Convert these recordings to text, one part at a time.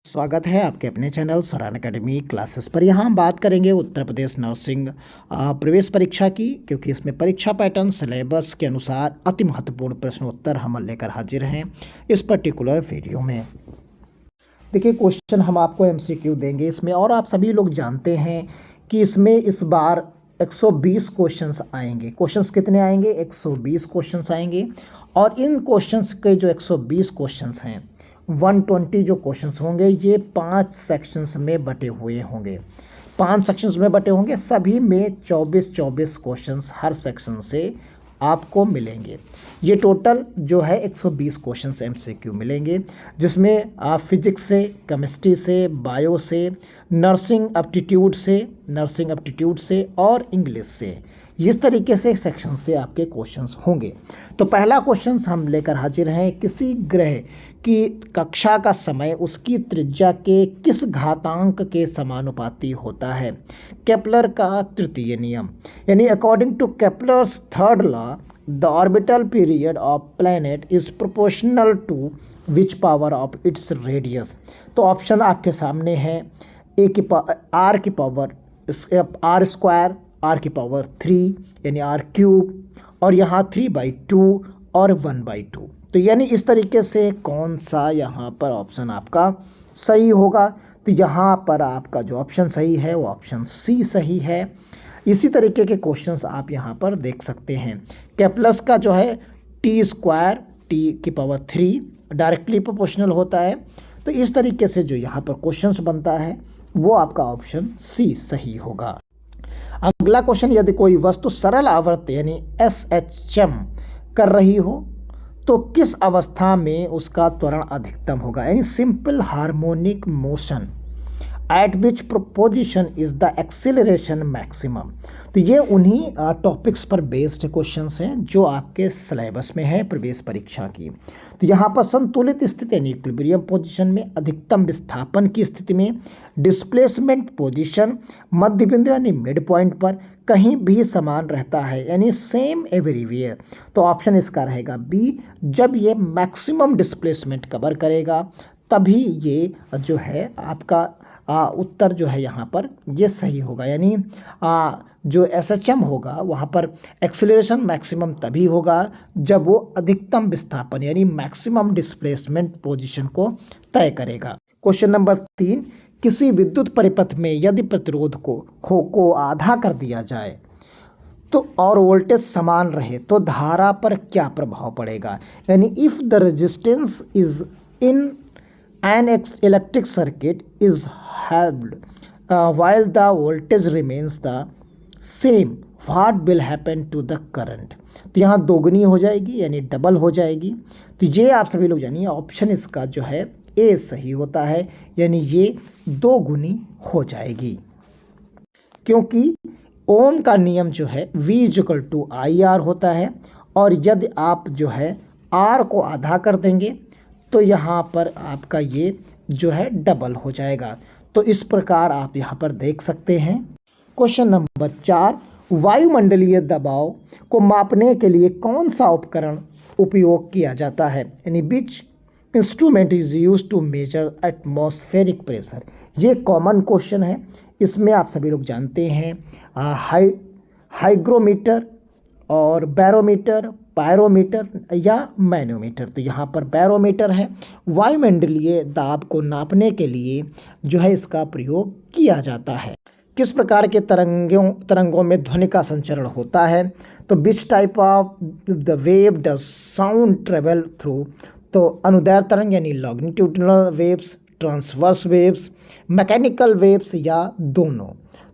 स्वागत है आपके अपने चैनल स्वरान एकेडमी क्लासेस पर। यहाँ हम बात करेंगे उत्तर प्रदेश नर्सिंग प्रवेश परीक्षा की, क्योंकि इसमें परीक्षा पैटर्न सिलेबस के अनुसार अति महत्वपूर्ण प्रश्नोत्तर हम लेकर हाजिर हैं इस पर्टिकुलर वीडियो में। देखिए, क्वेश्चन हम आपको एमसीक्यू देंगे इसमें, और आप सभी लोग जानते हैं कि इसमें इस बार 120 क्वेश्चंस आएंगे। क्वेश्चंस कितने आएंगे? 120 क्वेश्चंस आएंगे। और इन क्वेश्चंस के जो 120 क्वेश्चंस हैं, 120 जो क्वेश्चंस होंगे ये 5 सेक्शंस में बटे हुए होंगे। 5 सेक्शंस में बटे होंगे, सभी में 24-24 क्वेश्चंस हर सेक्शन से आपको मिलेंगे। ये टोटल जो है 120 क्वेश्चंस एमसीक्यू मिलेंगे, जिसमें आप फिजिक्स से, केमिस्ट्री से, बायो से, नर्सिंग एप्टीट्यूड से और इंग्लिश से, इस तरीके से सेक्शन से आपके क्वेश्चंस होंगे। तो पहला क्वेश्चन हम लेकर हाजिर हैं, किसी ग्रह की कक्षा का समय उसकी त्रिज्या के किस घातांक के समानुपाती होता है? केपलर का तृतीय नियम, यानी according to Kepler's third law the orbital period of planet is proportional to which power of its radius. तो ऑप्शन आपके सामने है, आर की पावर आर स्क्वायर, आर की पावर 3 यानी आर क्यूब, और यहाँ 3/2 और 1/2। तो यानी इस तरीके से कौन सा यहाँ पर ऑप्शन आपका सही होगा? तो यहाँ पर आपका जो ऑप्शन सही है वो ऑप्शन सी सही है। इसी तरीके के क्वेश्चंस आप यहाँ पर देख सकते हैं। केपलस का जो है टी स्क्वायर टी की पावर 3 डायरेक्टली प्रोपोर्शनल होता है। तो इस तरीके से जो यहाँ पर क्वेश्चंस बनता है वो आपका ऑप्शन सी सही होगा। अगला क्वेश्चन, यदि कोई वस्तु सरल आवर्त यानी SHM कर रही हो तो किस अवस्था में उसका त्वरण अधिकतम होगा? यानी simple harmonic motion eight which position is the acceleration maximum. तो ये उन्हीं टॉपिक्स पर बेस्ड क्वेश्चंस हैं जो आपके सिलेबस में है प्रवेश परीक्षा की। तो यहाँ पर संतुलित स्थिति यानी इक्विलिब्रियम पोजीशन में, अधिकतम विस्थापन की स्थिति में, डिस्प्लेसमेंट पोजीशन मध्य बिंदु यानी मिड पॉइंट पर कहीं भी समान रहता है, यानी सेम एवरीवेयर। तो ऑप्शन इसका रहेगा बी, जब ये मैक्सिमम डिस्प्लेसमेंट कवर करेगा तभी ये जो है आपका उत्तर जो है यहाँ पर ये सही होगा। यानी जो SHM होगा वहाँ पर एक्सेलरेशन मैक्सिमम तभी होगा जब वो अधिकतम विस्थापन यानी मैक्सिमम डिस्प्लेसमेंट पोजीशन को तय करेगा। क्वेश्चन नंबर 3, किसी विद्युत परिपथ में यदि प्रतिरोध को आधा कर दिया जाए तो और वोल्टेज समान रहे तो धारा पर क्या प्रभाव पड़ेगा? यानी if the resistance is in an electric circuit is held while the voltage remains the same, what will happen to the current? तो यहाँ दोगुनी हो जाएगी यानी डबल हो जाएगी। तो ये आप सभी लोग जानिए, ऑप्शन इसका जो है ए सही होता है, यानी ये दोगुनी हो जाएगी, क्योंकि ओम का नियम जो है V=IR होता है, और यदि आप जो है R को आधा कर देंगे तो यहाँ पर आपका ये जो है डबल हो जाएगा। तो इस प्रकार आप यहाँ पर देख सकते हैं। क्वेश्चन नंबर 4, वायुमंडलीय दबाव को मापने के लिए कौन सा उपकरण उपयोग किया जाता है? यानी which instrument is use to measure atmospheric pressure. ये कॉमन क्वेश्चन है, इसमें आप सभी लोग जानते हैं हाइग्रोमीटर और बैरोमीटर, पायरोमीटर या मैनोमीटर। तो यहाँ पर बैरोमीटर है, वायुमंडलीय दाब को नापने के लिए जो है इसका प्रयोग किया जाता है। किस प्रकार के तरंगों में ध्वनि का संचरण होता है? तो which type of the wave does sound travel through? तो अनुदैर्घ्य तरंग यानी longitudinal waves, transverse waves, mechanical waves या दोनों।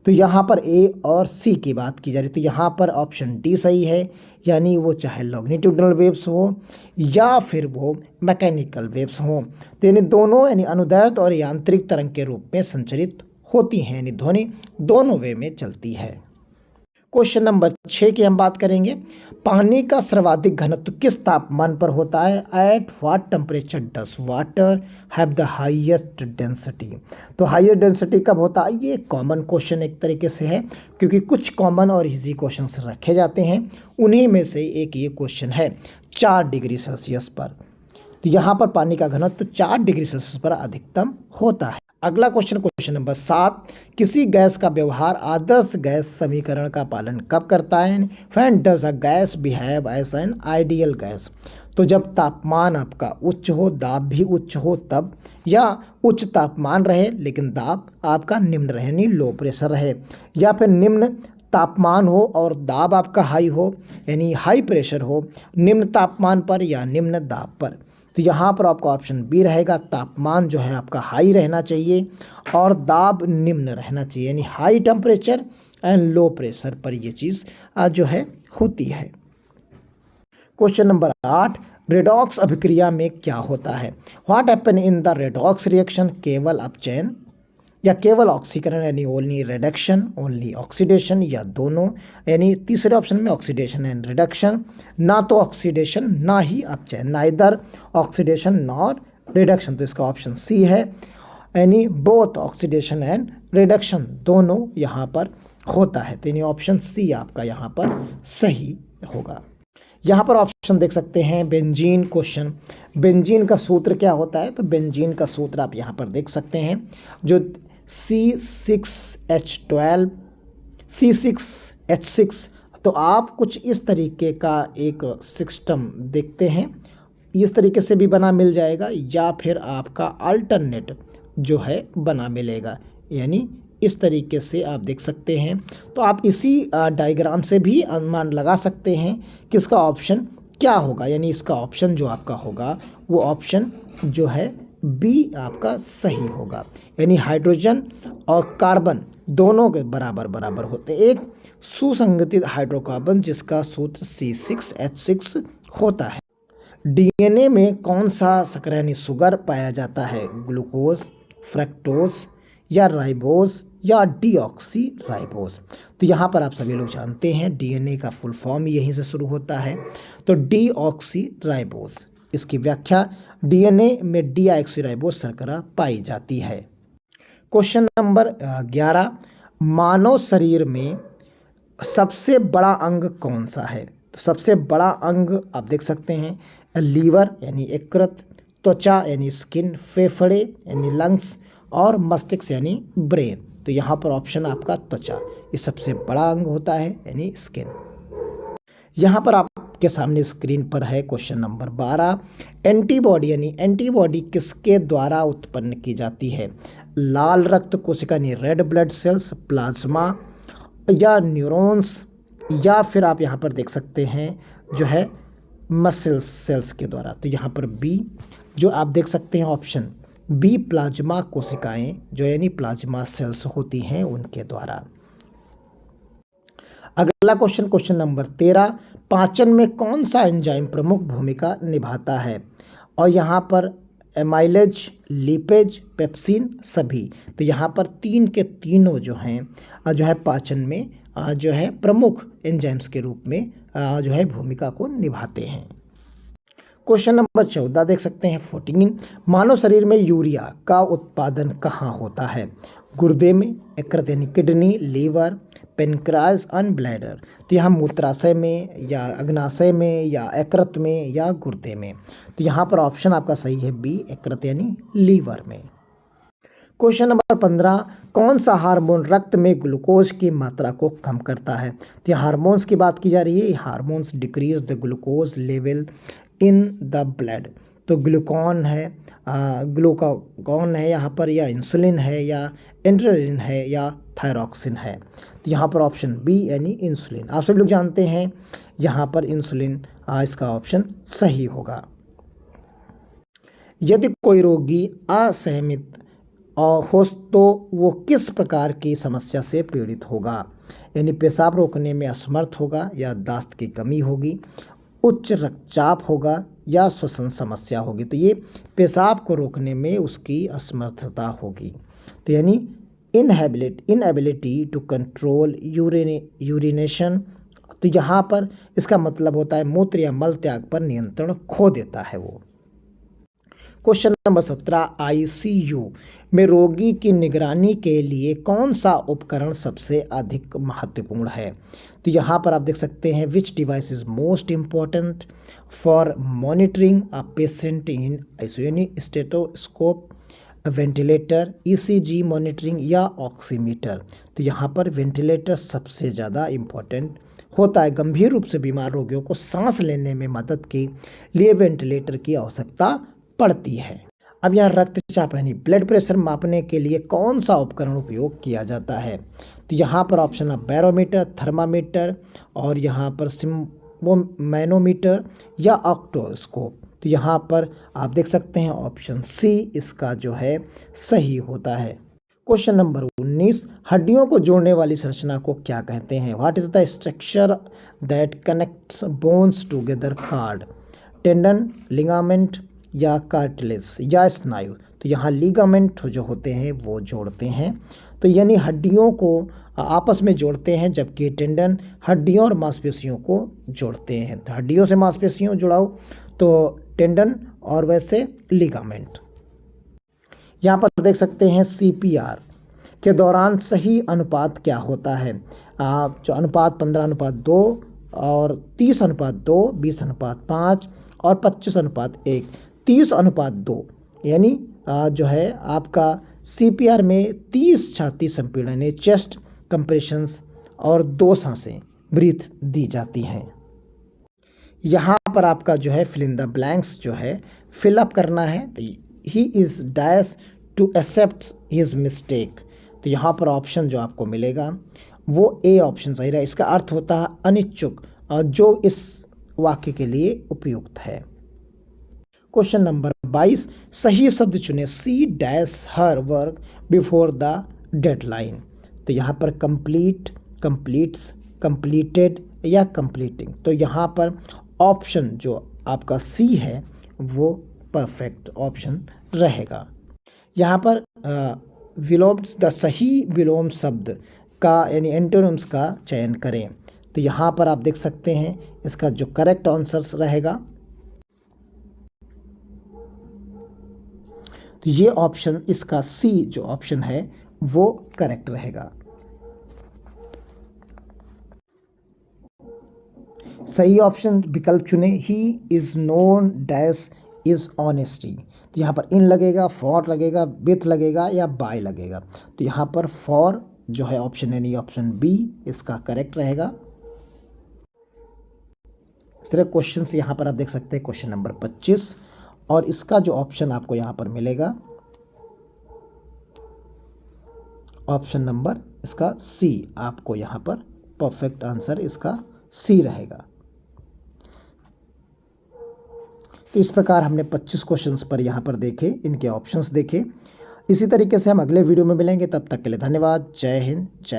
तो यहाँ पर ए और सी की बात की जा रही है, तो यहाँ पर ऑप्शन डी सही है, यानी वो चाहे लॉन्गिट्यूडिनल वेव्स हो या फिर वो मैकेनिकल वेव्स हो। तो यानी दोनों यानी अनुदैर्घ्य और यांत्रिक तरंग के रूप में संचरित होती हैं, यानी ध्वनि दोनों वे में चलती है। क्वेश्चन नंबर 6 की हम बात करेंगे, पानी का सर्वाधिक घनत्व किस तापमान पर होता है? At what temperature does water have the highest density. तो हाईएस्ट डेंसिटी कब होता है? ये कॉमन क्वेश्चन एक तरीके से है, क्योंकि कुछ कॉमन और इजी क्वेश्चन रखे जाते हैं, उन्हीं में से एक ये क्वेश्चन है 4 डिग्री सेल्सियस पर। तो यहाँ पर पानी का घनत्व 4 डिग्री सेल्सियस पर अधिकतम होता है। अगला क्वेश्चन नंबर 7, किसी गैस का व्यवहार आदर्श गैस समीकरण का पालन कब करता है? When does a gas behave as an ideal gas? तो जब तापमान आपका उच्च हो, दाब भी उच्च हो तब, या उच्च तापमान रहे लेकिन दाब आपका निम्न रहे यानी लो प्रेशर रहे, या फिर निम्न तापमान हो और दाब आपका हाई हो यानी हाई प्रेशर हो निम्न तापमान पर या निम्न दाब पर। तो यहाँ पर आपका ऑप्शन बी रहेगा, तापमान जो है आपका हाई रहना चाहिए और दाब निम्न रहना चाहिए, यानी high temperature and low pressure पर ये चीज़ जो है होती है। क्वेश्चन नंबर 8, रेडॉक्स अभिक्रिया में क्या होता है? What happen in the redox reaction? केवल अपचयन या केवल ऑक्सीकरण यानी ओनली रिडक्शन, ओनली ऑक्सीडेशन, या दोनों, यानी तीसरे ऑप्शन में ऑक्सीडेशन एंड रिडक्शन, ना तो ऑक्सीडेशन ना ही अपचयन, नाइदर ऑक्सीडेशन नॉर रिडक्शन। तो इसका ऑप्शन सी है, यानी बोथ ऑक्सीडेशन एंड रिडक्शन दोनों यहाँ पर होता है। तो यानी ऑप्शन सी आपका यहाँ पर सही होगा। यहाँ पर ऑप्शन देख सकते हैं बेंजीन क्वेश्चन, बेंजीन का सूत्र क्या होता है? तो बेंजीन का सूत्र आप यहाँ पर देख सकते हैं, जो C6H12 C6H6। तो आप कुछ इस तरीके का एक सिस्टम देखते हैं, इस तरीके से भी बना मिल जाएगा या फिर आपका अल्टरनेट जो है बना मिलेगा, यानी इस तरीके से आप देख सकते हैं। तो आप इसी डायग्राम से भी अनुमान लगा सकते हैं कि इसका ऑप्शन क्या होगा, यानी इसका ऑप्शन जो आपका होगा वो ऑप्शन जो है बी आपका सही होगा, यानी हाइड्रोजन और कार्बन दोनों के बराबर बराबर होते हैं। एक सुसंगठित हाइड्रोकार्बन जिसका सूत्र C6H6 होता है। डीएनए में कौन सा शर्करा यानी शुगर पाया जाता है? ग्लूकोज, फ्रक्टोज या राइबोज या डीऑक्सी राइबोज? तो यहाँ पर आप सभी लोग जानते हैं डीएनए का फुल फॉर्म यहीं से शुरू होता है, तो डीऑक्सी राइबोज। इसकी व्याख्या, डीएनए में डीऑक्सी राइबोज शर्करा पाई जाती है। क्वेश्चन नंबर 11, मानव शरीर में सबसे बड़ा अंग कौन सा है? तो सबसे बड़ा अंग आप देख सकते हैं लीवर यानी यकृत, त्वचा यानी स्किन, फेफड़े यानी लंग्स और मस्तिष्क यानी ब्रेन। तो यहाँ पर ऑप्शन आपका त्वचा, ये सबसे बड़ा अंग होता है यानी स्किन। यहाँ पर आपके सामने स्क्रीन पर है क्वेश्चन नंबर 12, एंटीबॉडी यानी एंटीबॉडी किसके द्वारा उत्पन्न की जाती है? लाल रक्त कोशिका यानी रेड ब्लड सेल्स, प्लाज्मा या न्यूरॉन्स, या फिर आप यहाँ पर देख सकते हैं जो है मसल सेल्स के द्वारा। तो यहाँ पर बी जो आप देख सकते हैं ऑप्शन बी, प्लाज्मा कोशिकाएं जो यानी प्लाज्मा सेल्स होती हैं उनके द्वारा। अगला क्वेश्चन नंबर 13, पाचन में कौन सा एंजाइम प्रमुख भूमिका निभाता है? और यहाँ पर एमाइलेज, लिपेज, पेप्सिन सभी। तो यहाँ पर तीन के तीनों जो हैं जो है पाचन में जो है प्रमुख एंजाइम्स के रूप में जो है भूमिका को निभाते हैं। क्वेश्चन नंबर 14 देख सकते हैं 14, मानव शरीर में यूरिया का उत्पादन कहाँ होता है? गुर्दे में, यकृत यानी किडनी, लीवर, पेनक्रास एंड ब्लैडर। तो यहाँ मूत्राशय में या अग्नाशय में या यकृत में या गुर्दे में। तो यहाँ पर ऑप्शन आपका सही है बी, यकृत यानी लीवर में। क्वेश्चन नंबर 15, कौन सा हार्मोन रक्त में ग्लूकोज की मात्रा को कम करता है? तो यहाँ हार्मोन्स की बात की जा रही है, hormones decrease the glucose level in the blood. तो ग्लूकॉन है, ग्लूकागॉन है यहाँ पर, या इंसुलिन है, या एंड्रेलिन है, या थायरॉक्सिन है। तो यहाँ पर ऑप्शन बी यानी इंसुलिन। आप सभी लोग जानते हैं यहाँ पर इंसुलिन इसका ऑप्शन सही होगा। यदि कोई रोगी असहमित हो तो वो किस प्रकार की समस्या से पीड़ित होगा? यानी पेशाब रोकने में असमर्थ होगा, या दास्त की कमी होगी, उच्च रक्तचाप होगा, या श्वसन समस्या होगी। तो ये पेशाब को रोकने में उसकी असमर्थता होगी। तो यानी इनएबिलिटी टू कंट्रोल यूरिनेशन। तो यहाँ पर इसका मतलब होता है मूत्र या मल त्याग पर नियंत्रण खो देता है वो। क्वेश्चन नंबर 17, आईसीयू में रोगी की निगरानी के लिए कौन सा उपकरण सबसे अधिक महत्वपूर्ण है? तो यहाँ पर आप देख सकते हैं which device is most important for monitoring a patient in isotony stethoscope, ventilator, ECG monitoring या ऑक्सीमीटर। तो यहाँ पर वेंटिलेटर सबसे ज़्यादा इम्पॉर्टेंट होता है। गंभीर रूप से बीमार रोगियों को सांस लेने में मदद के लिए वेंटिलेटर की आवश्यकता पड़ती है। अब यहाँ रक्तचाप यानी ब्लड प्रेशर मापने के लिए कौन सा उपकरण उपयोग किया जाता है? तो यहाँ पर ऑप्शन है बैरोमीटर, थर्मामीटर और यहाँ पर मैनोमीटर या ऑक्टोस्कोप। तो यहाँ पर आप देख सकते हैं ऑप्शन सी इसका जो है सही होता है। क्वेश्चन नंबर 19, हड्डियों को जोड़ने वाली संरचना को क्या कहते हैं? What is the structure that connects bones together card? Tendon, ligament या कार्टिलेज या स्नायु? तो यहाँ लिगामेंट जो होते हैं वो जोड़ते हैं, तो यानी हड्डियों को आपस में जोड़ते हैं, जबकि टेंडन हड्डियों और मांसपेशियों को जोड़ते हैं। तो हड्डियों से मांसपेशियों जुड़ाओ तो टेंडन और वैसे लिगामेंट। यहाँ पर देख सकते हैं सीपीआर के दौरान सही अनुपात क्या होता है? जो अनुपात 15:2 और 30:2, 20:5 और 25:1। 30:2 यानी जो है आपका सीपीआर में 30 छाती संपीड़न यानी चेस्ट कंप्रेशंस और 2 सांसें ब्रीथ दी जाती हैं। यहाँ पर आपका जो है फिल इन द ब्लैंक्स जो है फिलअप करना है। तो he is dash to accept his mistake. तो यहाँ पर ऑप्शन जो आपको मिलेगा वो ए ऑप्शन सही रहा। इसका अर्थ होता है अनिच्छुक, और जो इस वाक्य के लिए उपयुक्त है। क्वेश्चन नंबर 22, सही शब्द चुने। C dash her work before the deadline. तो यहाँ पर कंप्लीट, कंप्लीट्स, कंप्लीटेड या कंप्लीटिंग। तो यहाँ पर ऑप्शन जो आपका सी है वो परफेक्ट ऑप्शन रहेगा। यहाँ पर विलोम द सही विलोम शब्द का यानी एंटोनिम्स का चयन करें। तो यहाँ पर आप देख सकते हैं इसका जो करेक्ट आंसर रहेगा, तो ये ऑप्शन इसका सी जो ऑप्शन है वो करेक्ट रहेगा। सही ऑप्शन विकल्प चुने। He is known dash is honesty. तो यहाँ पर इन लगेगा, फॉर लगेगा, विथ लगेगा या बाय लगेगा। तो यहाँ पर फॉर जो है ऑप्शन यानी ऑप्शन बी इसका करेक्ट रहेगा। इस तरह क्वेश्चन से यहाँ पर आप देख सकते हैं क्वेश्चन नंबर 25, और इसका जो ऑप्शन आपको यहाँ पर मिलेगा ऑप्शन नंबर इसका सी, आपको यहाँ पर परफेक्ट आंसर इसका सी रहेगा। तो इस प्रकार हमने 25 क्वेश्चंस पर यहाँ पर देखे, इनके ऑप्शंस देखे। इसी तरीके से हम अगले वीडियो में मिलेंगे, तब तक के लिए धन्यवाद। जय हिंद, जय